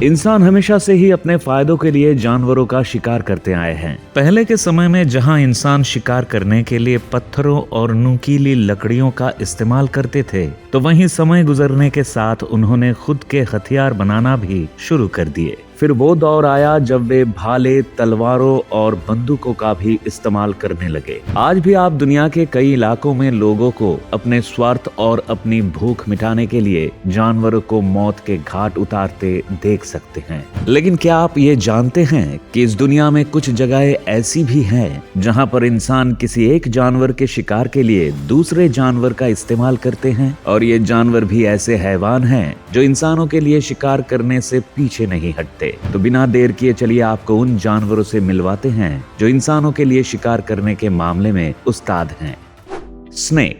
इंसान हमेशा से ही अपने फायदों के लिए जानवरों का शिकार करते आए हैं। पहले के समय में जहां इंसान शिकार करने के लिए पत्थरों और नुकीली लकड़ियों का इस्तेमाल करते थे, तो वहीं समय गुजरने के साथ उन्होंने खुद के हथियार बनाना भी शुरू कर दिए। फिर वो दौर आया जब वे भाले, तलवारों और बंदूकों का भी इस्तेमाल करने लगे। आज भी आप दुनिया के कई इलाकों में लोगों को अपने स्वार्थ और अपनी भूख मिटाने के लिए जानवरों को मौत के घाट उतारते देख सकते हैं। लेकिन क्या आप ये जानते हैं कि इस दुनिया में कुछ जगहें ऐसी भी हैं जहां पर इंसान किसी एक जानवर के शिकार के लिए दूसरे जानवर का इस्तेमाल करते हैं, और ये जानवर भी ऐसे हैवान हैं जो इंसानों के लिए शिकार करने से पीछे नहीं हटते। तो बिना देर किए चलिए आपको उन जानवरों से मिलवाते हैं जो इंसानों के लिए शिकार करने के मामले में उस्ताद हैं। स्नेक।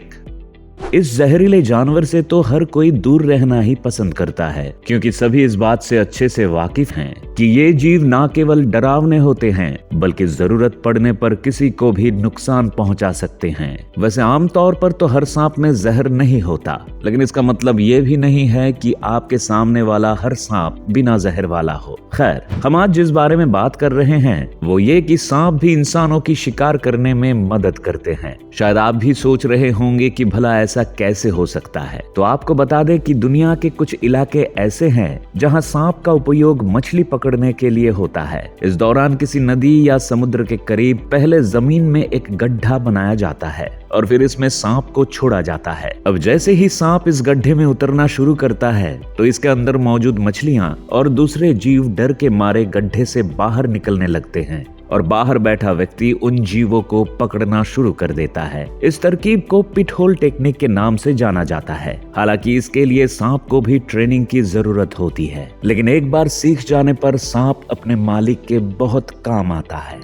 इस जहरीले जानवर से तो हर कोई दूर रहना ही पसंद करता है, क्योंकि सभी इस बात से अच्छे से वाकिफ हैं कि ये जीव ना केवल डरावने होते हैं बल्कि जरूरत पड़ने पर किसी को भी नुकसान पहुंचा सकते हैं। वैसे आमतौर पर तो हर सांप में जहर नहीं होता, लेकिन इसका मतलब ये भी नहीं है कि आपके सामने वाला हर सांप बिना जहर वाला हो। खैर, हम आज जिस बारे में बात कर रहे हैं वो ये कि सांप भी इंसानों की शिकार करने में मदद करते हैं। शायद आप भी सोच रहे होंगे कि भला ऐसा कैसे हो सकता है। तो आपको बता दें कि दुनिया के कुछ इलाके ऐसे हैं जहां सांप का उपयोग मछली पकड़ने के लिए होता है। इस दौरान किसी नदी या समुद्र के करीब पहले जमीन में एक गड्ढा बनाया जाता है और फिर इसमें सांप को छोड़ा जाता है। अब जैसे ही सांप इस गड्ढे में उतरना शुरू करता है तो इसके अंदर मौजूद मछलियां और दूसरे जीव डर के मारे गड्ढे से बाहर निकलने लगते हैं और बाहर बैठा व्यक्ति उन जीवों को पकड़ना शुरू कर देता है। इस तरकीब को पिट होल टेक्निक के नाम से जाना जाता है। हालांकि इसके लिए सांप को भी ट्रेनिंग की जरूरत होती है, लेकिन एक बार सीख जाने पर सांप अपने मालिक के बहुत काम आता है।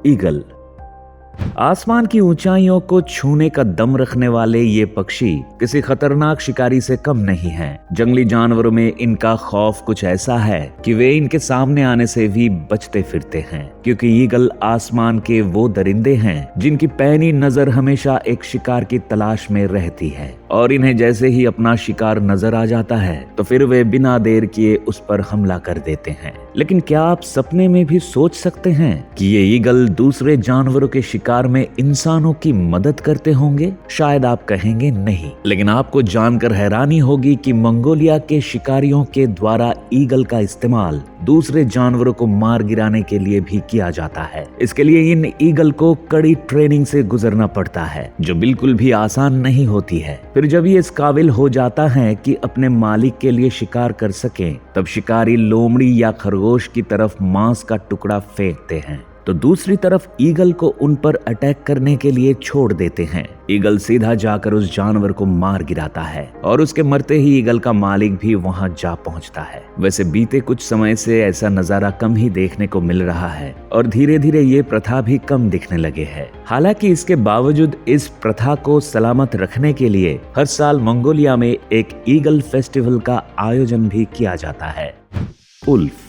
ईगल। आसमान की ऊंचाइयों को छूने का दम रखने वाले ये पक्षी किसी खतरनाक शिकारी से कम नहीं हैं। जंगली जानवरों में इनका खौफ कुछ ऐसा है कि वे इनके सामने आने से भी बचते फिरते हैं, क्योंकि ईगल आसमान के वो दरिंदे हैं जिनकी पैनी नजर हमेशा एक शिकार की तलाश में रहती है, और इन्हें जैसे ही अपना शिकार नजर आ जाता है तो फिर वे बिना देर किए उस पर हमला कर देते हैं। लेकिन क्या आप सपने में भी सोच सकते हैं कि ये ईगल दूसरे जानवरों के शिकार में इंसानों की मदद करते होंगे? शायद आप कहेंगे नहीं, लेकिन आपको जानकर हैरानी होगी कि मंगोलिया के शिकारियों के द्वारा ईगल का इस्तेमाल दूसरे जानवरों को मार गिराने के लिए भी किया जाता है। इसके लिए इन ईगल को कड़ी ट्रेनिंग से गुजरना पड़ता है, जो बिल्कुल भी आसान नहीं होती है। फिर जब ये इस काबिल हो जाता है कि अपने मालिक के लिए शिकार कर सकें, तब शिकारी लोमड़ी या खरगोश की तरफ मांस का टुकड़ा फेंकते हैं, तो दूसरी तरफ ईगल को उन पर अटैक करने के लिए छोड़ देते हैं। ईगल सीधा जाकर उस जानवर को मार गिराता है और उसके मरते ही ईगल का मालिक भी वहां जा पहुंचता है। वैसे बीते कुछ समय से ऐसा नजारा कम ही देखने को मिल रहा है और धीरे धीरे ये प्रथा भी कम दिखने लगे है। हालांकि इसके बावजूद इस प्रथा को सलामत रखने के लिए हर साल मंगोलिया में एक ईगल फेस्टिवल का आयोजन भी किया जाता है। उल्फ।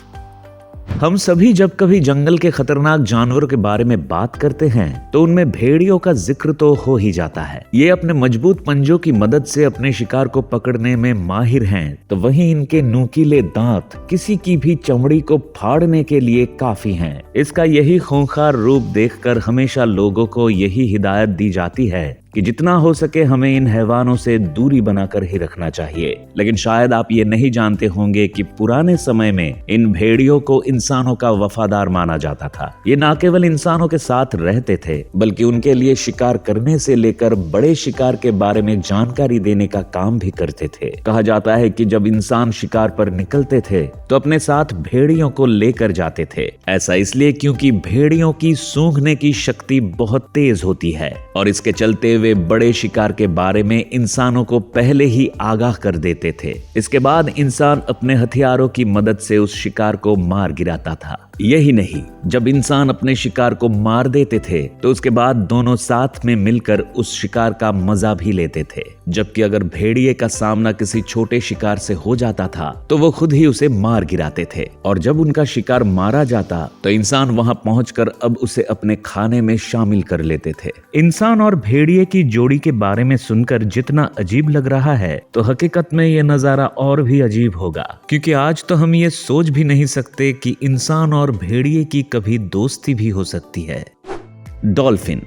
हम सभी जब कभी जंगल के खतरनाक जानवरों के बारे में बात करते हैं तो उनमें भेड़ियों का जिक्र तो हो ही जाता है। ये अपने मजबूत पंजों की मदद से अपने शिकार को पकड़ने में माहिर हैं, तो वहीं इनके नुकीले दांत किसी की भी चमड़ी को फाड़ने के लिए काफी हैं। इसका यही खूंखार रूप देखकर हमेशा लोगों को यही हिदायत दी जाती है कि जितना हो सके हमें इन हैवानों से दूरी बनाकर ही रखना चाहिए। लेकिन शायद आप ये नहीं जानते होंगे कि पुराने समय में इन भेड़ियों को इंसानों का वफादार माना जाता था। ये न केवल इंसानों के साथ रहते थे, बल्कि उनके लिए शिकार करने से लेकर बड़े शिकार के बारे में जानकारी देने का काम भी करते थे। कहा जाता है कि जब इंसान शिकार पर निकलते थे तो अपने साथ भेड़ियों को लेकर जाते थे। ऐसा इसलिए क्योंकि भेड़ियों की सूंघने की शक्ति बहुत तेज होती है और इसके चलते वे बड़े शिकार के बारे में इंसानों को पहले ही आगाह कर देते थे। इसके बाद इंसान अपने हथियारों की मदद से उस शिकार को मार गिराता था। यही नहीं, जब इंसान अपने शिकार को मार देते थे तो उसके बाद दोनों साथ में मिलकर उस शिकार का मजा भी लेते थे। जबकि अगर भेड़िए का सामना किसी छोटे शिकार से हो जाता था तो वो खुद ही उसे मार गिराते थे, और जब उनका शिकार मारा जाता तो इंसान वहां पहुंचकर अब उसे अपने खाने में शामिल कर लेते थे। इंसान और भेड़िए की जोड़ी के बारे में सुनकर जितना अजीब लग रहा है, तो हकीकत में ये नजारा और भी अजीब होगा, क्योंकि आज तो हम ये सोच भी नहीं सकते कि इंसान और भेड़िए की कभी दोस्ती भी हो सकती है। डॉल्फिन।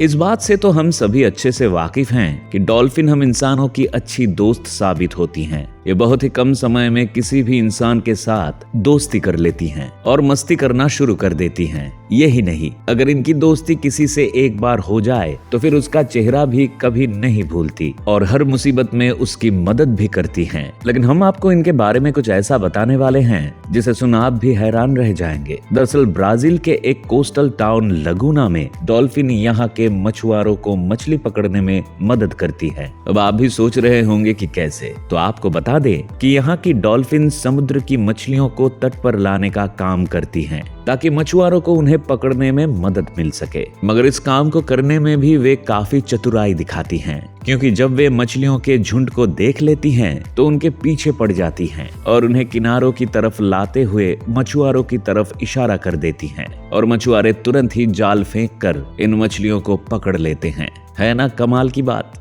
इस बात से तो हम सभी अच्छे से वाकिफ हैं कि डॉल्फिन हम इंसानों की अच्छी दोस्त साबित होती हैं। ये बहुत ही कम समय में किसी भी इंसान के साथ दोस्ती कर लेती हैं और मस्ती करना शुरू कर देती हैं। यही नहीं, अगर इनकी दोस्ती किसी से एक बार हो जाए तो फिर उसका चेहरा भी कभी नहीं भूलती और हर मुसीबत में उसकी मदद भी करती हैं। लेकिन हम आपको इनके बारे में कुछ ऐसा बताने वाले हैं जिसे सुन आप भी हैरान रह जाएंगे। दरअसल ब्राजील के एक कोस्टल टाउन लगूना में डॉल्फिन यहाँ के मछुआरों को मछली पकड़ने में मदद करती है। अब आप भी सोच रहे होंगे कि कैसे, तो आपको बता दें कि यहाँ की डॉल्फिन समुद्र की मछलियों को तट पर लाने का काम करती हैं, ताकि मछुआरों को उन्हें पकड़ने में मदद मिल सके। मगर इस काम को करने में भी वे काफी चतुराई दिखाती हैं, क्योंकि जब वे मछलियों के झुंड को देख लेती हैं तो उनके पीछे पड़ जाती हैं और उन्हें किनारों की तरफ लाते हुए मछुआरों की तरफ इशारा कर देती हैं और मछुआरे तुरंत ही जाल फेंक कर इन मछलियों को पकड़ लेते हैं। है ना कमाल की बात।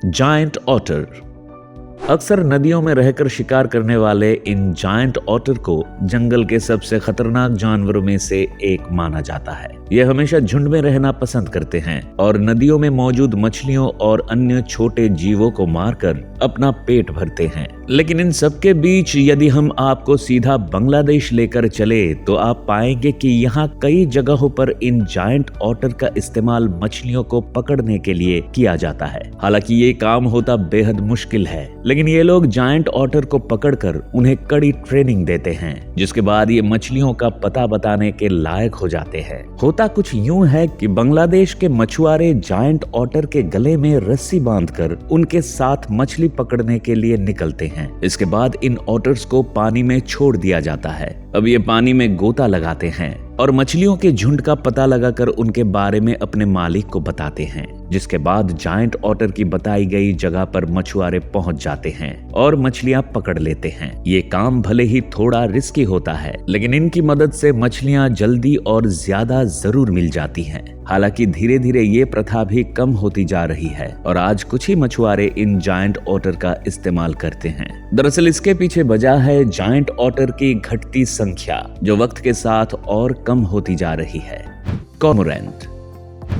Giant otter. अक्सर नदियों में रहकर शिकार करने वाले इन जायंट ऑटर को जंगल के सबसे खतरनाक जानवरों में से एक माना जाता है। ये हमेशा झुंड में रहना पसंद करते हैं और नदियों में मौजूद मछलियों और अन्य छोटे जीवों को मारकर अपना पेट भरते हैं। लेकिन इन सब के बीच यदि हम आपको सीधा बांग्लादेश लेकर चले तो आप पाएंगे कि यहाँ कई जगहों पर इन जायंट ऑटर का इस्तेमाल मछलियों को पकड़ने के लिए किया जाता है। हालांकि ये काम होता बेहद मुश्किल है, लेकिन ये लोग जायंट ऑटर को पकड़कर उन्हें कड़ी ट्रेनिंग देते हैं, जिसके बाद ये मछलियों का पता बताने के लायक हो जाते हैं। होता कुछ यूं है कि बांग्लादेश के मछुआरे जायंट ऑटर के गले में रस्सी बांधकर उनके साथ मछली पकड़ने के लिए निकलते हैं। इसके बाद इन ऑटर्स को पानी में छोड़ दिया जाता है। अब ये पानी में गोता लगाते हैं और मछलियों के झुंड का पता लगाकर उनके बारे में अपने मालिक को बताते हैं, जिसके बाद जायंट ऑटर की बताई गई जगह पर मछुआरे पहुंच जाते हैं और मछलियां पकड़ लेते हैं। ये काम भले ही थोड़ा रिस्की होता है, लेकिन इनकी मदद से मछलियां जल्दी और ज्यादा जरूर मिल जाती हैं। हालांकि धीरे धीरे ये प्रथा भी कम होती जा रही है और आज कुछ ही मछुआरे इन जायंट ऑटर का इस्तेमाल करते हैं। दरअसल इसके पीछे वजह है जायंट ऑटर की घटती संख्या, जो वक्त के साथ और कम होती जा रही है। कॉर्मोरेंट।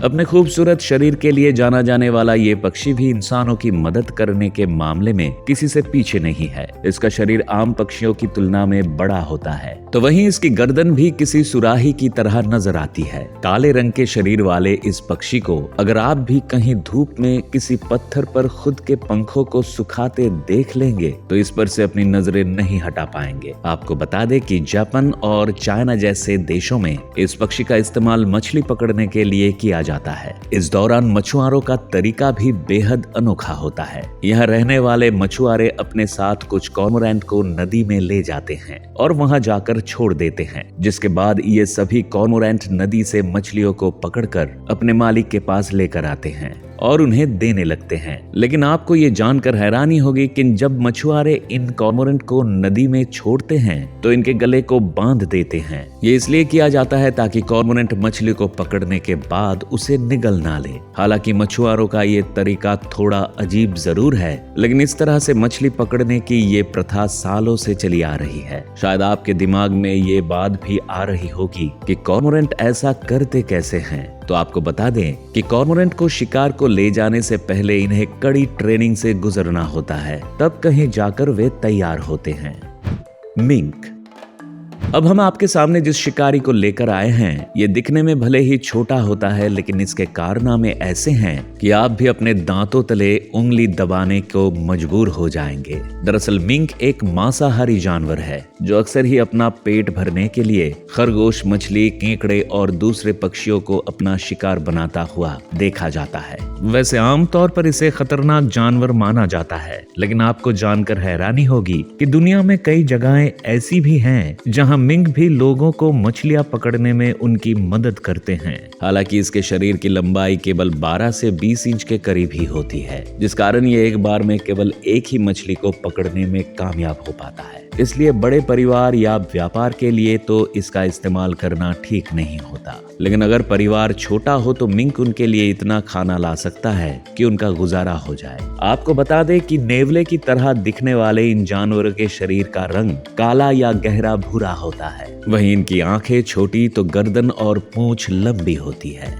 अपने खूबसूरत शरीर के लिए जाना जाने वाला ये पक्षी भी इंसानों की मदद करने के मामले में किसी से पीछे नहीं है। इसका शरीर आम पक्षियों की तुलना में बड़ा होता है, तो वहीं इसकी गर्दन भी किसी सुराही की तरह नजर आती है। काले रंग के शरीर वाले इस पक्षी को अगर आप भी कहीं धूप में किसी पत्थर पर खुद के पंखों को सुखाते देख लेंगे तो इस पर से अपनी नजरें नहीं हटा पाएंगे। आपको बता दें कि जापान और चाइना जैसे देशों में इस पक्षी का इस्तेमाल मछली पकड़ने के लिए किया जाता है। इस दौरान मछुआरों का तरीका भी बेहद अनोखा होता है। यहाँ रहने वाले मछुआरे अपने साथ कुछ कॉर्मोरेंट को नदी में ले जाते हैं और वहां जाकर छोड़ देते हैं, जिसके बाद ये सभी कॉर्मोरेंट नदी से मछलियों को पकड़कर अपने मालिक के पास लेकर आते हैं और उन्हें देने लगते हैं। लेकिन आपको ये जानकर हैरानी होगी कि जब मछुआरे इन कॉर्मोरेंट को नदी में छोड़ते हैं तो इनके गले को बांध देते हैं। ये इसलिए किया जाता है ताकि कॉर्मोरेंट मछली को पकड़ने के बाद उसे निगल ना ले। हालांकि मछुआरों का ये तरीका थोड़ा अजीब जरूर है, लेकिन इस तरह से मछली पकड़ने की ये प्रथा सालों से चली आ रही है। शायद आपके दिमाग में ये बात भी आ रही होगी कि कॉर्मोरेंट ऐसा करते कैसे हैं। तो आपको बता दें कि कॉर्मोरेंट को शिकार को ले जाने से पहले इन्हें कड़ी ट्रेनिंग से गुजरना होता है, तब कहीं जाकर वे तैयार होते हैं। मिंक। अब हम आपके सामने जिस शिकारी को लेकर आए हैं, ये दिखने में भले ही छोटा होता है, लेकिन इसके कारनामे ऐसे हैं कि आप भी अपने दांतों तले उंगली दबाने को मजबूर हो जाएंगे। दरअसल मिंक एक मांसाहारी जानवर है जो अक्सर ही अपना पेट भरने के लिए खरगोश, मछली, केकड़े और दूसरे पक्षियों को अपना शिकार बनाता हुआ देखा जाता है। वैसे आमतौर पर इसे खतरनाक जानवर माना जाता है, लेकिन आपको जानकर हैरानी होगी कि दुनिया में कई जगहें ऐसी भी हैं जहां मिंक भी लोगों को मछलियां पकड़ने में उनकी मदद करते हैं। हालांकि इसके शरीर की लंबाई केवल 12 से 20 इंच के करीब ही होती है, जिस कारण ये एक बार में केवल एक ही मछली को पकड़ने में कामयाब हो पाता है। इसलिए बड़े परिवार या व्यापार के लिए तो इसका इस्तेमाल करना ठीक नहीं होता। लेकिन अगर परिवार छोटा हो तो मिंक उनके लिए इतना खाना ला सकता है कि उनका गुजारा हो जाए। आपको बता दें कि नेवले की तरह दिखने वाले इन जानवरों के शरीर का रंग काला या गहरा भूरा होता है। वहीं इनकी आंखें छोटी तो गर्दन और पूंछ लंबी होती है।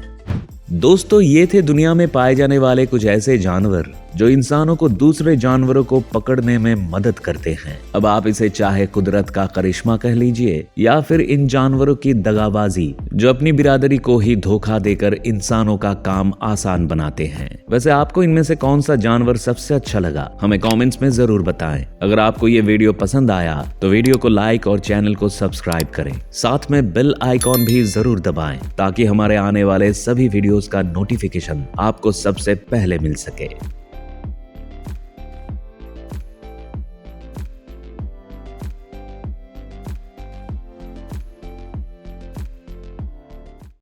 दोस्तों, ये थे दुनिया में पाए जाने वाले कुछ ऐसे जानवर जो इंसानों को दूसरे जानवरों को पकड़ने में मदद करते हैं। अब आप इसे चाहे कुदरत का करिश्मा कह लीजिए या फिर इन जानवरों की दगाबाजी जो अपनी बिरादरी को ही धोखा देकर इंसानों का काम आसान बनाते हैं। वैसे आपको इनमें से कौन सा जानवर सबसे अच्छा लगा, हमें कमेंट्स में जरूर बताएं। अगर आपको ये वीडियो पसंद आया तो वीडियो को लाइक और चैनल को सब्सक्राइब करें। साथ में बेल आइकॉन भी जरूर दबाएं ताकि हमारे आने वाले सभी वीडियोस का नोटिफिकेशन आपको सबसे पहले मिल सके।